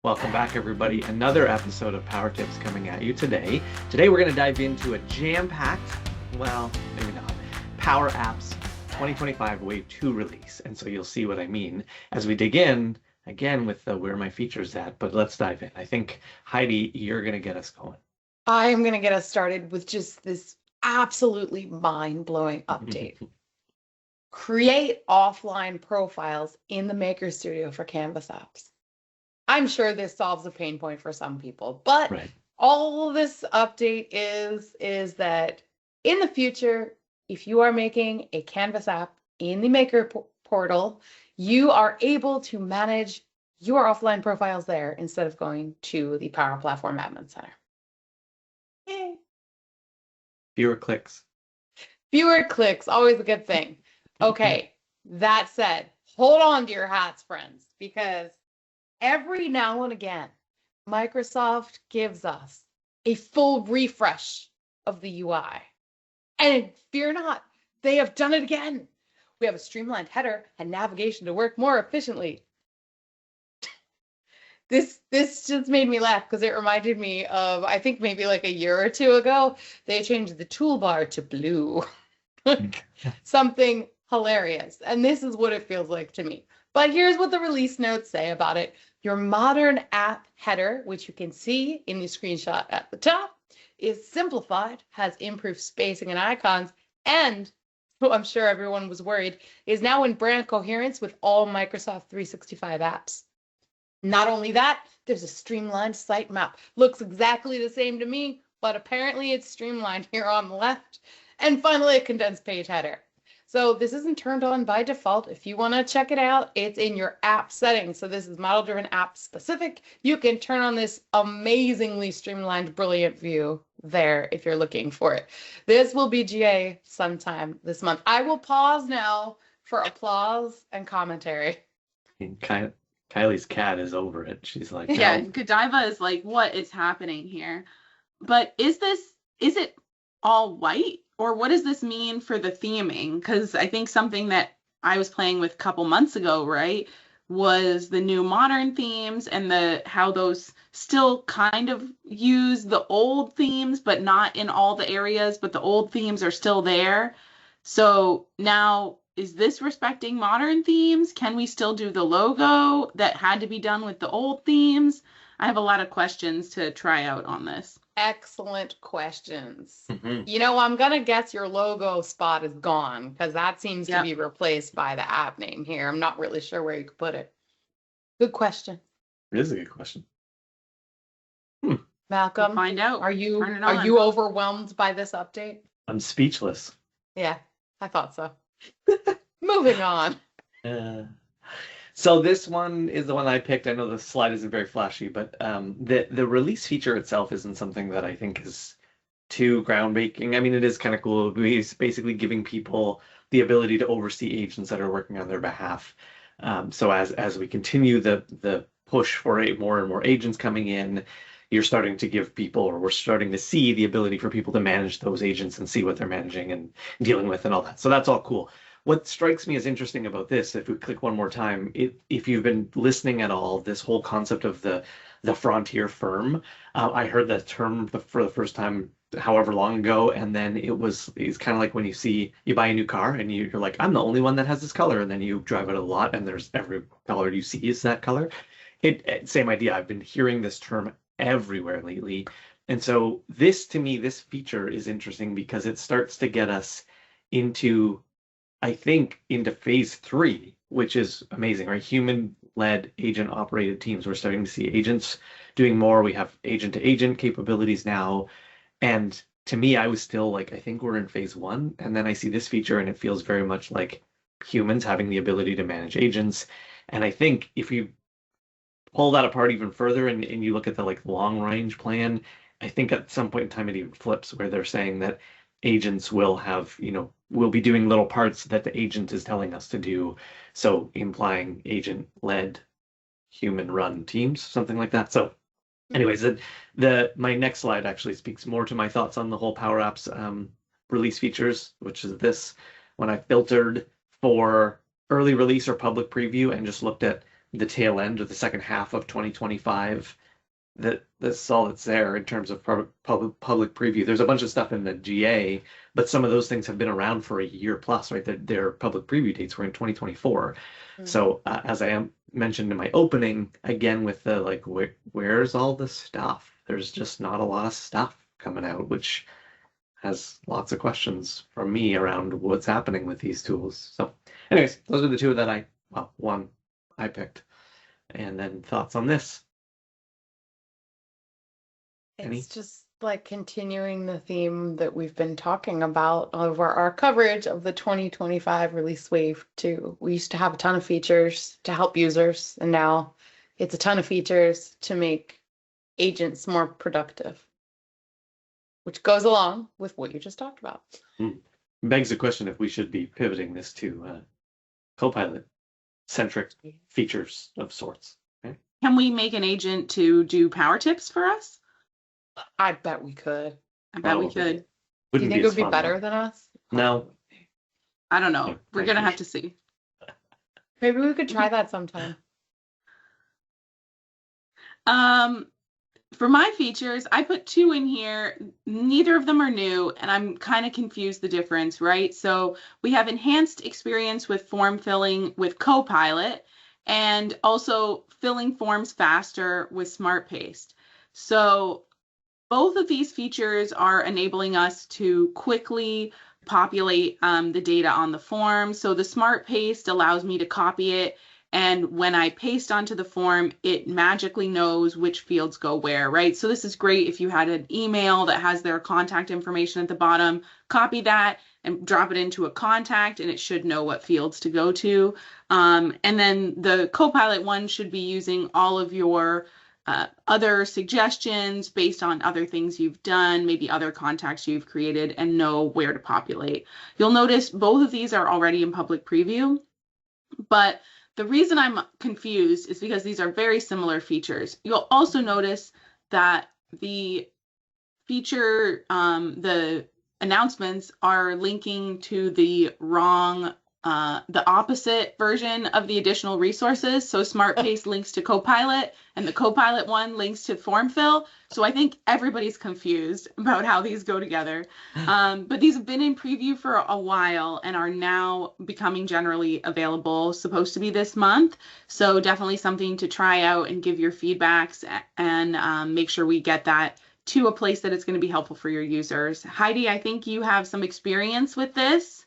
Welcome back, everybody. Another episode of Power Tips coming at you today. Today, we're going to dive into a jam-packed, well, maybe not, Power Apps 2025 Wave 2 release. And so you'll see what I mean as we dig in again with the where my features at. But let's dive in. I think, Heidi, you're going to get us going. I'm going to get us started with just this absolutely mind-blowing update. Create offline profiles in the Maker Studio for Canvas apps. I'm sure this solves a pain point for some people, but Right. all this update is that in the future, if you are making a Canvas app in the Maker portal, you are able to manage your offline profiles there instead of going to the Power Platform Admin Center. Yay. Fewer clicks. Fewer clicks, always a good thing. Okay, that said, hold on to your hats, friends, because every now and again, Microsoft gives us a full refresh of the UI. And fear not, they have done it again. We have a streamlined header and navigation to work more efficiently. This just made me laugh because it reminded me of, I think maybe like a year or two ago, they changed the toolbar to blue. Something hilarious. And this is what it feels like to me. But here's what the release notes say about it. Your modern app header, which you can see in the screenshot at the top, is simplified, has improved spacing and icons, and so I'm sure everyone was worried, is now in brand coherence with all Microsoft 365 apps. Not only that, there's a streamlined sitemap. Looks exactly the same to me, but apparently it's streamlined here on the left. And finally, a condensed page header. So this isn't turned on by default. If you want to check it out, it's in your app settings. So this is model-driven app specific. You can turn on this amazingly streamlined, brilliant view there if you're looking for it. This will be GA sometime this month. I will pause now for applause and commentary. Kylie's cat is over it. She's like, Yeah, no. Godiva is like, what is happening here? But is it all white? Or what does this mean for the theming? Because I think something that I was playing with a couple months ago, right, was the new modern themes and how those still kind of use the old themes, but not in all the areas, but the old themes are still there. So now, is this respecting modern themes? Can we still do the logo that had to be done with the old themes? I have a lot of questions to try out on this. Excellent questions. Mhm. You know, I'm going to guess your logo spot is gone because that seems to Yep. be replaced by the app name here. I'm not really sure where you could put it. Good question. It is a good question. Malcolm, Find out. are you Turn it on. overwhelmed by this update? I'm speechless. Yeah, I thought so. Moving on. So this one is the one I picked. I know the slide isn't very flashy, but the release feature itself isn't something that I think is too groundbreaking. I mean, it is kind of cool. It's basically giving people the ability to oversee agents that are working on their behalf. So as we continue the push for more and more agents coming in, you're starting to give people, or we're starting to see the ability for people to manage those agents and see what they're managing and dealing with and all that. So that's all cool. What strikes me as interesting about this, if we click one more time, if you've been listening at all, this whole concept of the frontier firm, I heard that term for the first time however long ago, and then it's kind of like when you buy a new car and you're like, I'm the only one that has this color, and then you drive it a lot and there's every color you see is that color. Same idea. I've been hearing this term everywhere lately. And so this, to me, this feature is interesting because it starts to get us into, I think, into phase 3, which is amazing, right? Human-led, agent-operated teams. We're starting to see agents doing more. We have agent-to-agent capabilities now. And to me, I was still like, I think we're in phase 1. And then I see this feature and it feels very much like humans having the ability to manage agents. And I think if you pull that apart even further and you look at the like long range plan, I think at some point in time it even flips where they're saying that agents will have, will be doing little parts that the agent is telling us to do. So implying agent-led, human-run teams, something like that. So anyways, my next slide actually speaks more to my thoughts on the whole Power Apps release features, which is this. When I filtered for early release or public preview and just looked at the tail end or the second half of 2025. That's all that's there in terms of public preview. There's a bunch of stuff in the GA, but some of those things have been around for a year plus, right? Their public preview dates were in 2024. So as I mentioned in my opening, again with the like, where's all the stuff? There's just not a lot of stuff coming out, which has lots of questions from me around what's happening with these tools. So anyways, those are the two that one I picked. And then thoughts on this? It's just like continuing the theme that we've been talking about over our coverage of the 2025 release wave 2. We used to have a ton of features to help users, and now it's a ton of features to make agents more productive, which goes along with what you just talked about. Begs the question if we should be pivoting this to Copilot-centric features of sorts. Okay? Can we make an agent to do power tips for us? I bet we could. I bet we could. Do you think it would be better than us? No. I don't know. We're going to have to see. Maybe we could try that sometime. For my features, I put 2 in here. Neither of them are new, and I'm kind of confused the difference, right? So we have enhanced experience with form filling with Copilot, and also filling forms faster with SmartPaste. So both of these features are enabling us to quickly populate the data on the form. So the SmartPaste allows me to copy it, and when I paste onto the form, it magically knows which fields go where, right? So this is great if you had an email that has their contact information at the bottom, copy that and drop it into a contact, and it should know what fields to go to. And then the Copilot one should be using all of your other suggestions based on other things you've done, maybe other contacts you've created, and know where to populate. You'll notice both of these are already in public preview, but the reason I'm confused is because these are very similar features. You'll also notice that the feature, the announcements are linking to the wrong, the opposite version of the additional resources. So SmartPaste links to Copilot, and the Copilot one links to FormFill. So I think everybody's confused about how these go together. But these have been in preview for a while and are now becoming generally available, supposed to be this month. So definitely something to try out and give your feedbacks, and make sure we get that to a place that it's going to be helpful for your users. Heidi, I think you have some experience with this.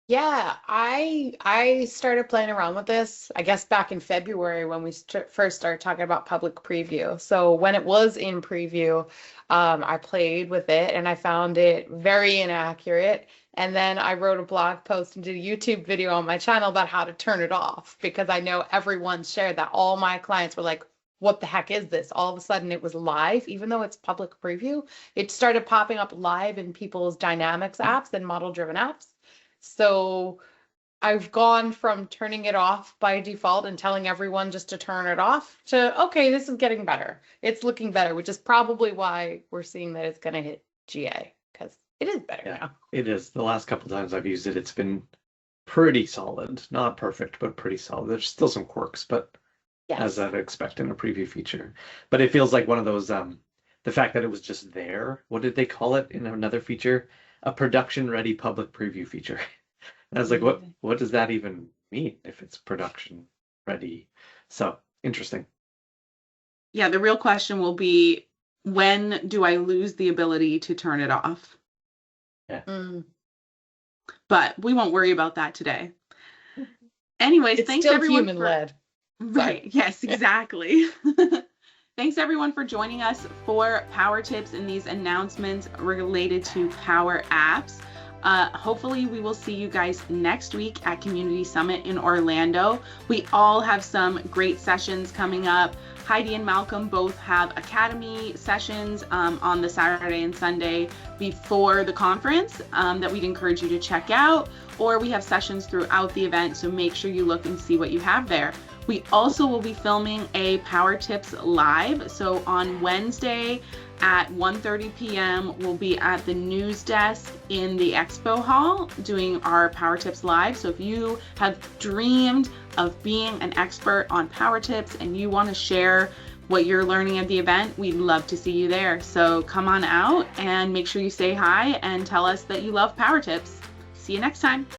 Yeah, I started playing around with this, I guess, back in February when we first started talking about public preview. So when it was in preview, I played with it and I found it very inaccurate. And then I wrote a blog post and did a YouTube video on my channel about how to turn it off, because I know everyone shared that. All my clients were like, what the heck is this? All of a sudden it was live, even though it's public preview. It started popping up live in people's Dynamics apps and model-driven apps. So I've gone from turning it off by default and telling everyone just to turn it off to, okay, this is getting better. It's looking better, which is probably why we're seeing that it's going to hit GA, because it is better now. It is. The last couple times I've used it, it's been pretty solid. Not perfect, but pretty solid. There's still some quirks, but yes, as I'd expect in a preview feature. But it feels like one of those, the fact that it was just there, what did they call it in another feature? A production-ready public preview feature. And I was like, what does that even mean if it's production-ready? So, interesting. Yeah, the real question will be, when do I lose the ability to turn it off? Yeah. But we won't worry about that today. Anyways, it's thanks still everyone. Human-led. Right, yes, exactly. Thanks everyone for joining us for Power Tips and these announcements related to Power Apps. Hopefully we will see you guys next week at Community Summit in Orlando. We all have some great sessions coming up. Heidi and Malcolm both have Academy sessions on the Saturday and Sunday before the conference that we'd encourage you to check out, or we have sessions throughout the event, so make sure you look and see what you have there. We also will be filming a Power Tips Live. So on Wednesday at 1:30 p.m. we'll be at the news desk in the expo hall doing our Power Tips Live. So if you have dreamed of being an expert on Power Tips and you want to share what you're learning at the event, we'd love to see you there. So come on out and make sure you say hi and tell us that you love Power Tips. See you next time.